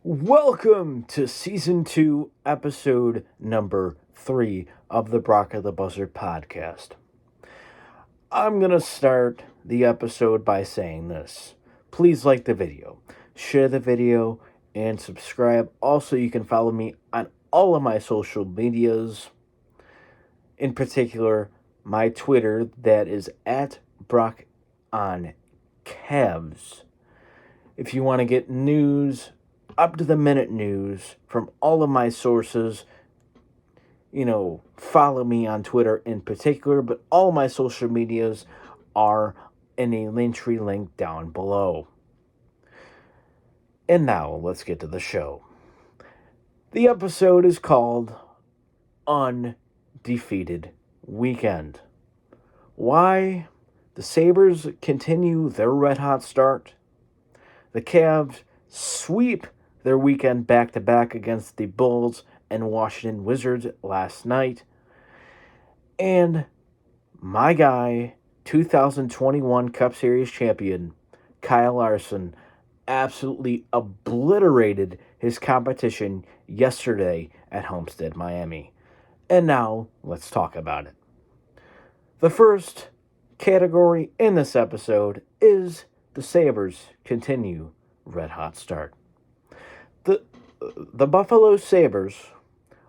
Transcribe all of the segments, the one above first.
Welcome to Season 2, Episode number 3 of the Brock of the Buzzard podcast. I'm going to start the episode by saying this. Please like the video, share the video, and subscribe. Also, you can follow me on all of my social medias, in particular, my Twitter, that is at Brock on Cavs. If you want to get news, up-to-the-minute news from all of my sources, follow me on Twitter in particular, but all my social medias are in a Linktree link down below. And now, let's get to the show. The episode is called Undefeated Weekend. Why the Sabres continue their red-hot start. The Cavs sweep their weekend back-to-back against the Bulls and Washington Wizards last night. And my guy, 2021 Cup Series champion, Kyle Larson, absolutely obliterated his competition yesterday at Homestead, Miami. And now, let's talk about it. The first category in this episode is the Sabres continue red-hot start. The Buffalo Sabres,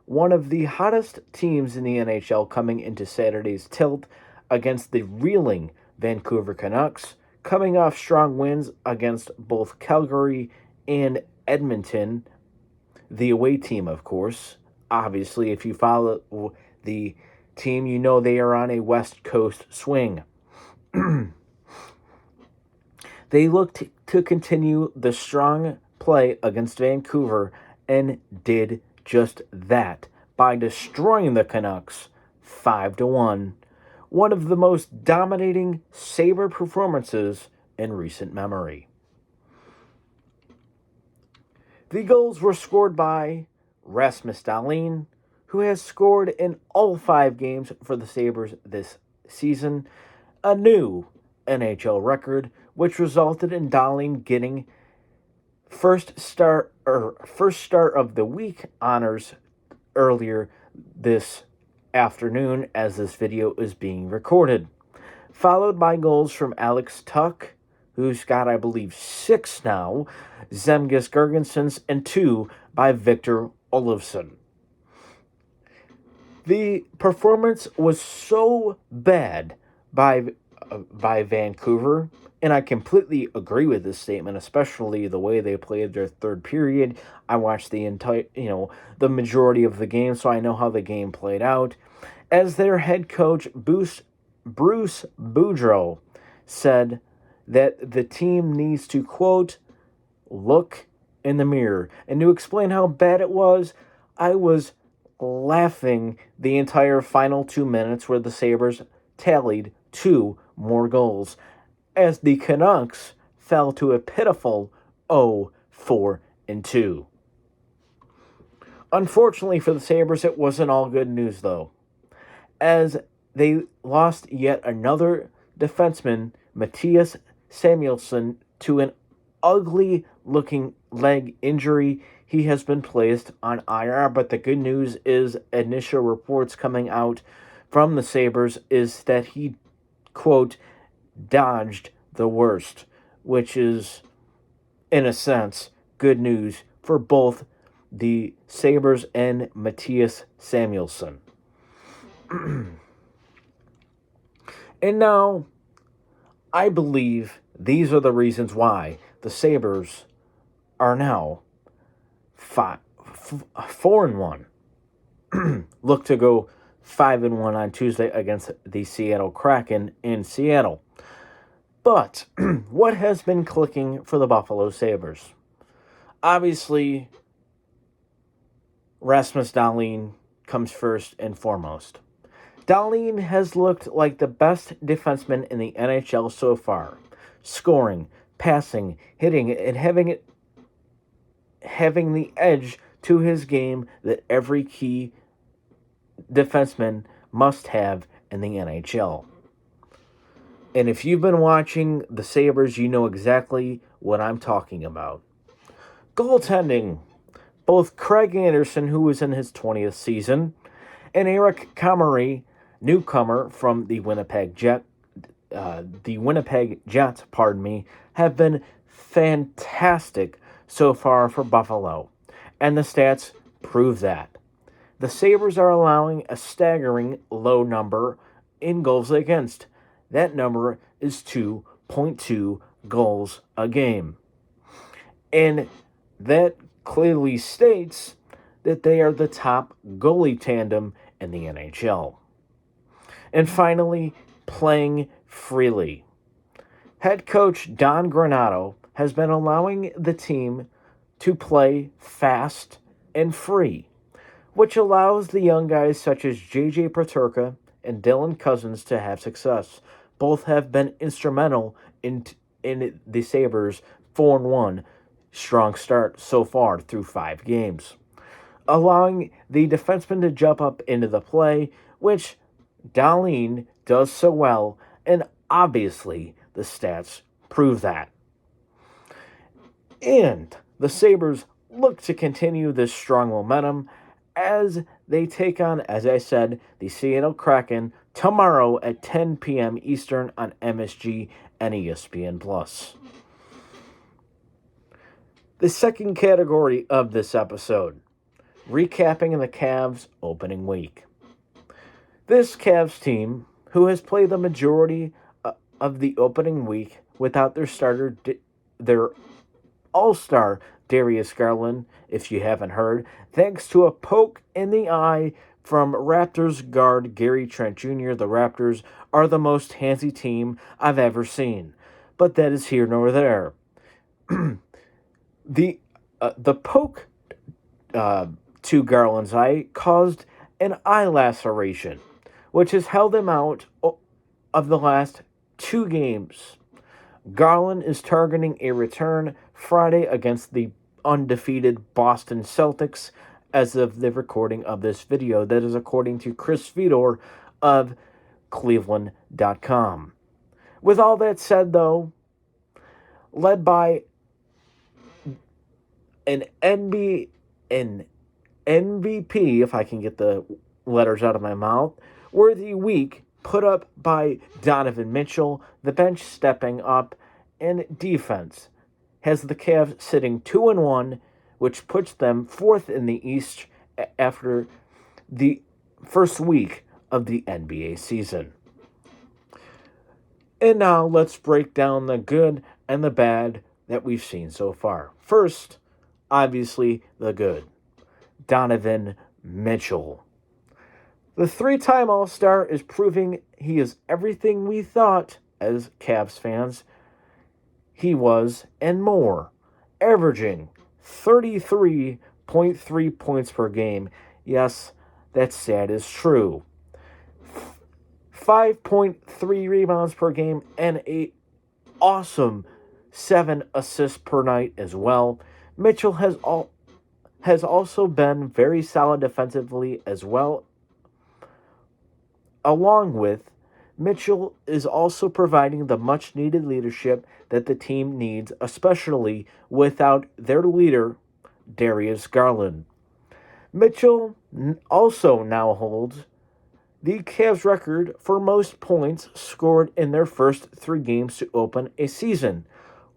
one of the hottest teams in the NHL coming into Saturday's tilt against the reeling Vancouver Canucks, coming off strong wins against both Calgary and Edmonton, the away team, of course. Obviously, if you follow the team, you know they are on a West Coast swing. They looked to continue the strong play against Vancouver and did just that by destroying the Canucks 5-1, one of the most dominating Sabre performances in recent memory. The goals were scored by Rasmus Dahlin, who has scored in all 5 games for the Sabres this season, a new NHL record, which resulted in Dahlin getting first start of the week honors earlier this afternoon as this video is being recorded, followed by goals from Alex Tuch, who's got, I believe, 6 now, Zemgus Girgensons, and 2 by Victor Olofsson. The performance was so bad by Vancouver, and I completely agree with this statement, especially the way they played their third period. I watched the majority of the game, so I know how the game played out. As their head coach, Bruce Boudreau, said that the team needs to, quote, look in the mirror. And to explain how bad it was, I was laughing the entire final 2 minutes where the Sabres tallied 2 more goals, as the Canucks fell to a pitiful 0-4-2. Unfortunately for the Sabres, it wasn't all good news, though, as they lost yet another defenseman, Mattias Samuelsson, to an ugly-looking leg injury. He has been placed on IR, but the good news is initial reports coming out from the Sabres is that he, quote, dodged the worst, which is, in a sense, good news for both the Sabres and Mattias Samuelsson. And now, I believe these are the reasons why the Sabres are now 4-1. Look to go 5-1 on Tuesday against the Seattle Kraken in Seattle. But what has been clicking for the Buffalo Sabres? Obviously, Rasmus Dahlin comes first and foremost. Dahlin has looked like the best defenseman in the NHL so far, scoring, passing, hitting, and having the edge to his game that every key defenseman must have in the NHL. And if you've been watching the Sabres, you know exactly what I'm talking about. Goaltending. Both Craig Anderson, who is in his 20th season, and Eric Comrie, newcomer from the Winnipeg Jets, have been fantastic so far for Buffalo, and the stats prove that. The Sabres are allowing a staggering low number in goals against. That number is 2.2 goals a game. And that clearly states that they are the top goalie tandem in the NHL. And finally, playing freely. Head coach Don Granato has been allowing the team to play fast and free, which allows the young guys such as J.J. Peterka and Dylan Cousins to have success. Both have been instrumental in the Sabres' 4-1 strong start so far through 5 games, allowing the defenseman to jump up into the play, which Dahlin does so well, and obviously the stats prove that. And the Sabres look to continue this strong momentum as they take on, as I said, the Seattle Kraken tomorrow at 10 p.m. Eastern on MSG and ESPN+. The second category of this episode, recapping the Cavs opening week. This Cavs team, who has played the majority of the opening week without their all-star Darius Garland, if you haven't heard, thanks to a poke in the eye from Raptors guard Gary Trent Jr., the Raptors are the most handsy team I've ever seen. But that is here nor there. The poke to Garland's eye caused an eye laceration, which has held him out of the last 2 games. Garland is targeting a return Friday against the undefeated Boston Celtics as of the recording of this video. That is according to Chris Fedor of Cleveland.com. With all that said, though, led by an MVP, if I can get the letters out of my mouth, worthy week put up by Donovan Mitchell, the bench stepping up, and defense has the Cavs sitting 2-1, which puts them 4th in the East after the first week of the NBA season. And now let's break down the good and the bad that we've seen so far. First, obviously, the good. Donovan Mitchell. The 3-time All-Star is proving he is everything we thought, as Cavs fans, he was and more, averaging 33.3 points per game. Yes, that stat is true. 5.3 rebounds per game and a awesome 7 assists per night as well. Mitchell has also been very solid defensively as well. Along with, Mitchell is also providing the much-needed leadership that the team needs, especially without their leader, Darius Garland. Mitchell also now holds the Cavs record for most points scored in their first 3 games to open a season,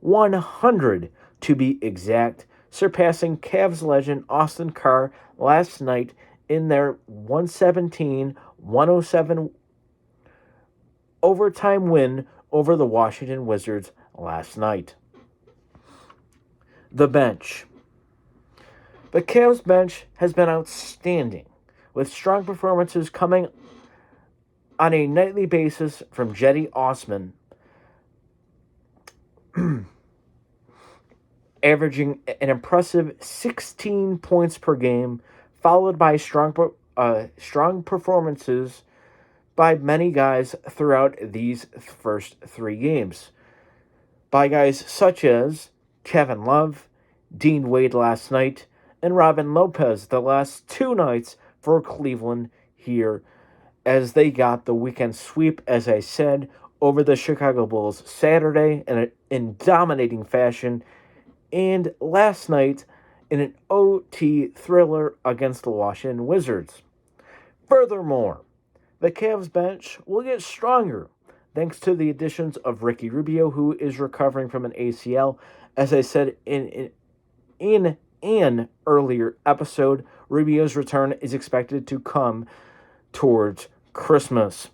100 to be exact, surpassing Cavs legend Austin Carr last night in their 117-107 overtime win over the Washington Wizards last night. The bench. The Cavs bench has been outstanding, with strong performances coming on a nightly basis from Jetty Osman, averaging an impressive 16 points per game, followed by strong performances by many guys throughout these first 3 games. By guys such as Kevin Love, Dean Wade last night, and Robin Lopez the last 2 nights for Cleveland here, as they got the weekend sweep, as I said, over the Chicago Bulls Saturday in dominating fashion and last night in an OT thriller against the Washington Wizards. Furthermore, the Cavs bench will get stronger thanks to the additions of Ricky Rubio, who is recovering from an ACL. As I said in an earlier episode, Rubio's return is expected to come towards Christmas.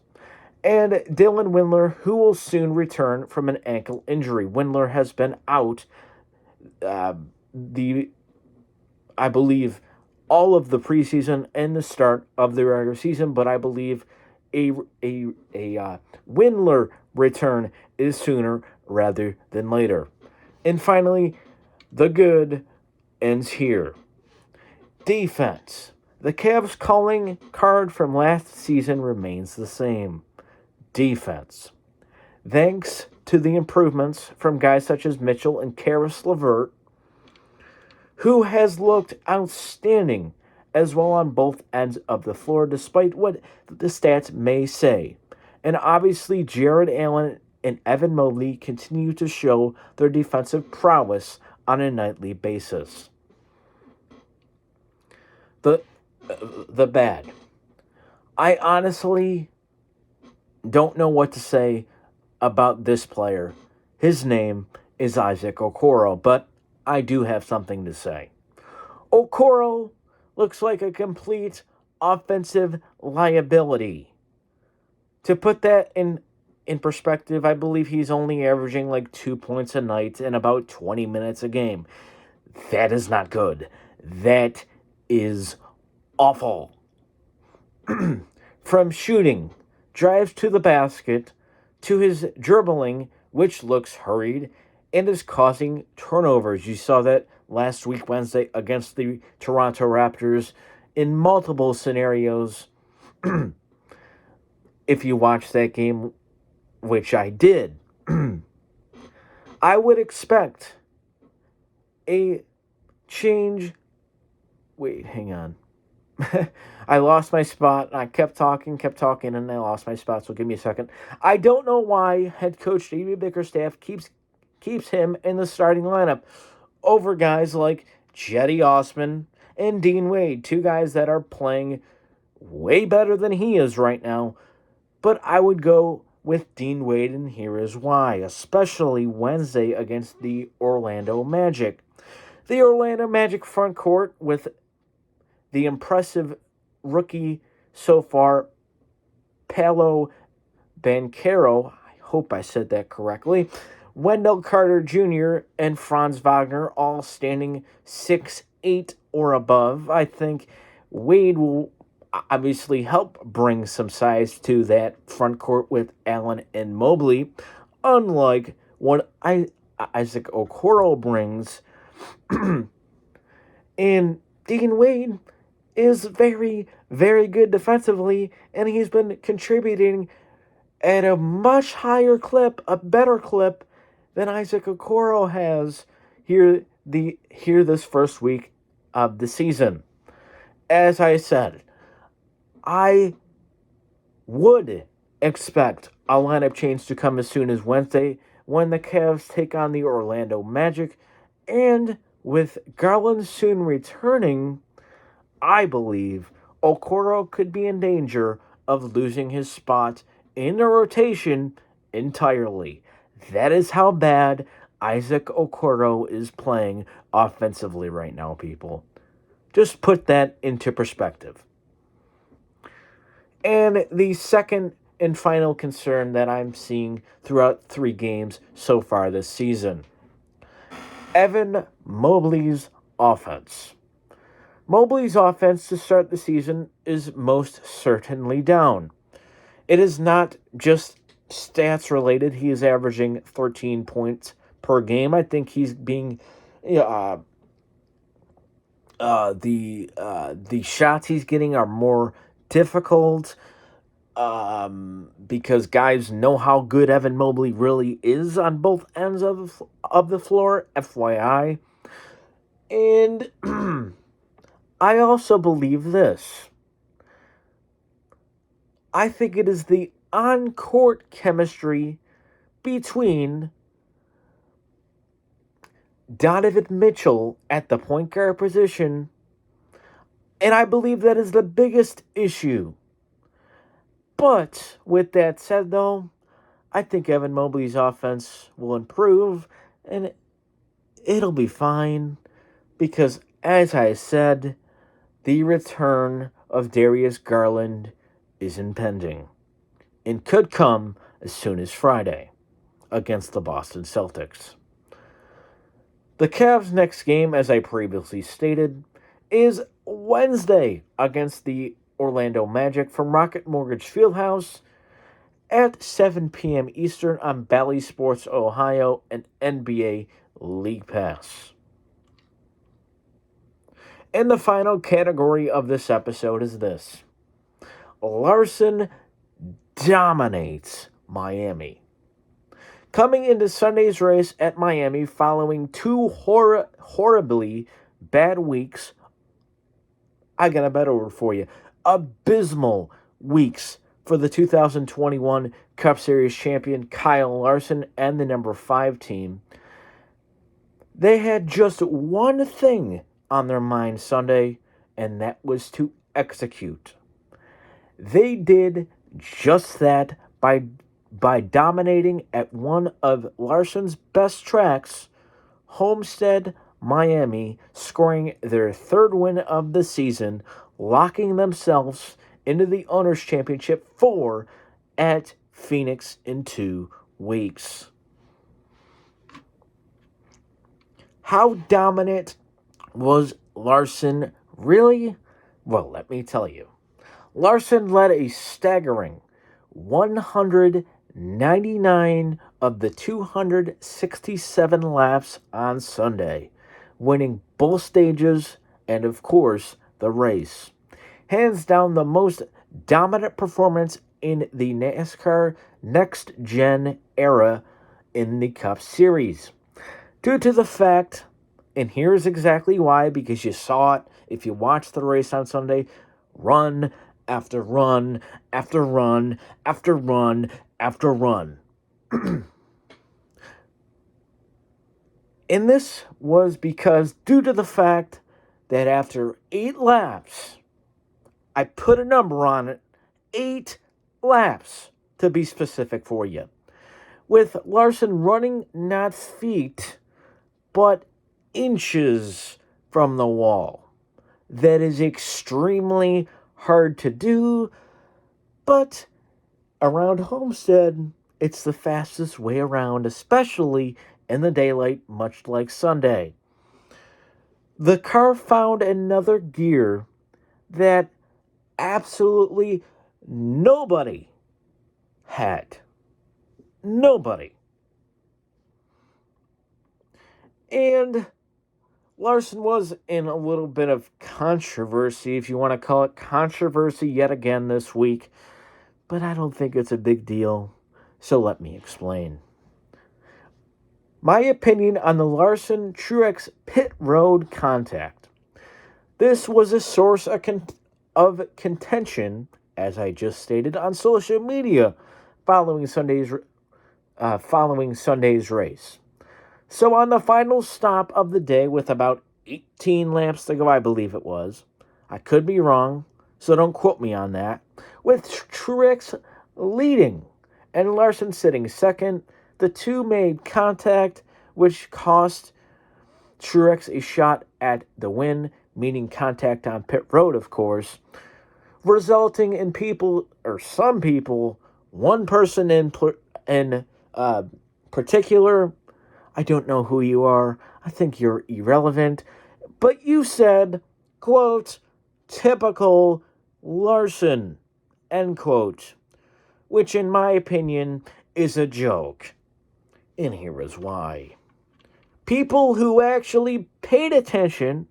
And Dylan Windler, who will soon return from an ankle injury. Windler has been out I believe, all of the preseason and the start of the regular season, but I believe a Windler return is sooner rather than later. And finally, the good ends here. Defense. The Cavs' calling card from last season remains the same. Defense. Thanks to the improvements from guys such as Mitchell and Karis LeVert, who has looked outstanding as well on both ends of the floor, despite what the stats may say. And obviously, Jared Allen and Evan Mobley continue to show their defensive prowess on a nightly basis. The bad. I honestly don't know what to say about this player. His name is Isaac Okoro, but I do have something to say. Okoro looks like a complete offensive liability. To put that in perspective, I believe he's only averaging like 2 points a night and about 20 minutes a game. That is not good. That is awful. From shooting, drives to the basket, to his dribbling, which looks hurried, and is causing turnovers. You saw that last week, Wednesday, against the Toronto Raptors in multiple scenarios. If you watched that game, which I did, I would expect a change. Wait, hang on. I lost my spot, and I kept talking, and I lost my spot, so give me a second. I don't know why head coach David Bickerstaff keeps him in the starting lineup over guys like Jetty Osman and Dean Wade, two guys that are playing way better than he is right now. But I would go with Dean Wade, and here is why, especially Wednesday against the Orlando Magic. The Orlando Magic front court with the impressive rookie so far, Paolo Banchero, I hope I said that correctly, Wendell Carter Jr. and Franz Wagner all standing 6'8" or above. I think Wade will obviously help bring some size to that front court with Allen and Mobley, unlike what Isaac Okoro brings. And Dean Wade is very, very good defensively, and he's been contributing at a much higher clip, a better clip, than Isaac Okoro has here this first week of the season. As I said, I would expect a lineup change to come as soon as Wednesday when the Cavs take on the Orlando Magic, and with Garland soon returning, I believe Okoro could be in danger of losing his spot in the rotation entirely. That is how bad Isaac Okoro is playing offensively right now, people. Just put that into perspective. And the second and final concern that I'm seeing throughout 3 games so far this season. Evan Mobley's offense. Mobley's offense to start the season is most certainly down. It is not just stats related. He is averaging 13 points per game. I think he's being the shots he's getting are more difficult because guys know how good Evan Mobley really is on both ends of the floor, FYI. And I also believe this. I think it is the on-court chemistry between Donovan Mitchell at the point guard position, and I believe that is the biggest issue. But with that said, though, I think Evan Mobley's offense will improve, and it'll be fine because, as I said, the return of Darius Garland is impending and could come as soon as Friday against the Boston Celtics. The Cavs' next game, as I previously stated, is Wednesday against the Orlando Magic from Rocket Mortgage Fieldhouse at 7 p.m. Eastern on Bally Sports Ohio and NBA League Pass. And the final category of this episode is this: Larson dominates Miami. Coming into Sunday's race at Miami following two horribly bad weeks, I got a better word for you: abysmal weeks for the 2021 Cup Series champion Kyle Larson and the number 5 team. They had just one thing on their mind Sunday, and that was to execute. They did just that by dominating at one of Larson's best tracks, Homestead, Miami, scoring their 3rd win of the season, locking themselves into the Owners' Championship 4 at Phoenix in 2 weeks. How dominant was Larson really? Well, let me tell you. Larson led a staggering 199 of the 267 laps on Sunday, winning both stages and, of course, the race. Hands down the most dominant performance in the NASCAR Next Gen era in the Cup Series. Due to the fact, and here's exactly why, because you saw it if you watched the race on Sunday, run after run after run after run after run. And this was because due to the fact that after 8 laps, I put a number on it, 8 laps to be specific for you, with Larson running not feet, but inches from the wall. That is extremely hard to do, but around Homestead, it's the fastest way around, especially in the daylight, much like Sunday. The car found another gear that absolutely nobody had. Nobody. And Larson was in a little bit of controversy, if you want to call it controversy yet again this week, but I don't think it's a big deal, so let me explain. My opinion on the Larson-Truex pit road contact. This was a source of contention, as I just stated, on social media following Sunday's race. So on the final stop of the day with about 18 laps to go, I believe it was. I could be wrong, so don't quote me on that. With Truex leading and Larson sitting second, the two made contact, which cost Truex a shot at the win, meaning contact on pit road, of course, resulting in some people, one person in particular, I don't know who you are, I think you're irrelevant, but you said, quote, typical Larson, end quote, which in my opinion is a joke. And here is why. People who actually paid attention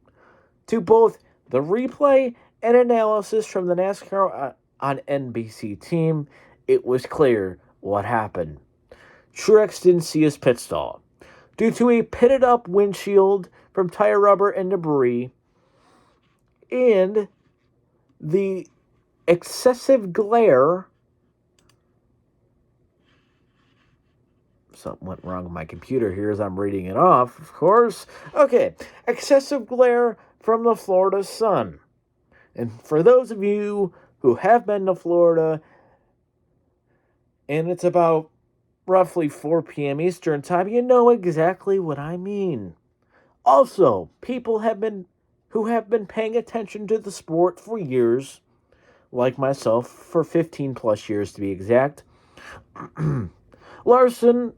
to both the replay and analysis from the NASCAR on NBC team, it was clear what happened. Truex didn't see his pit stall. Due to a pitted up windshield from tire rubber and debris, and the excessive glare, something went wrong with my computer here as I'm reading it off, of course. Okay, excessive glare from the Florida sun. And for those of you who have been to Florida, and it's about roughly 4 p.m. Eastern time, you know exactly what I mean. Also, people who have been paying attention to the sport for years, like myself, for 15 plus years to be exact, Larson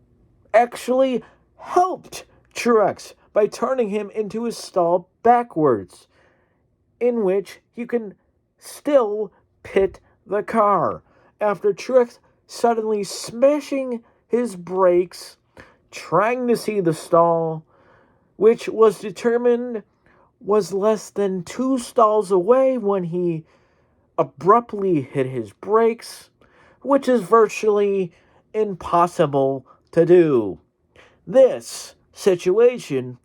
actually helped Truex by turning him into his stall backwards, in which you can still pit the car after Truex suddenly smashing his brakes, trying to see the stall, which was determined was less than 2 stalls away when he abruptly hit his brakes, which is virtually impossible to do. This situation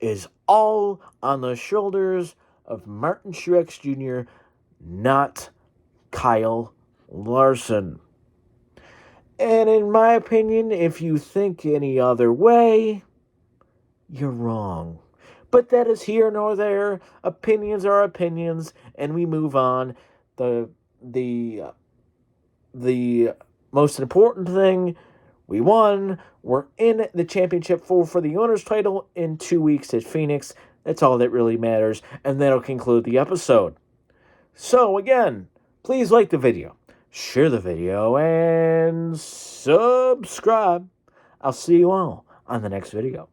is all on the shoulders of Martin Truex Jr., not Kyle Larson. And in my opinion, if you think any other way, you're wrong. But that is here nor there. Opinions are opinions, and we move on. The most important thing, we won. We're in the championship for the owner's title in 2 weeks at Phoenix. That's all that really matters, and that'll conclude the episode. So again, please like the video, share the video, and subscribe. I'll see you all on the next video.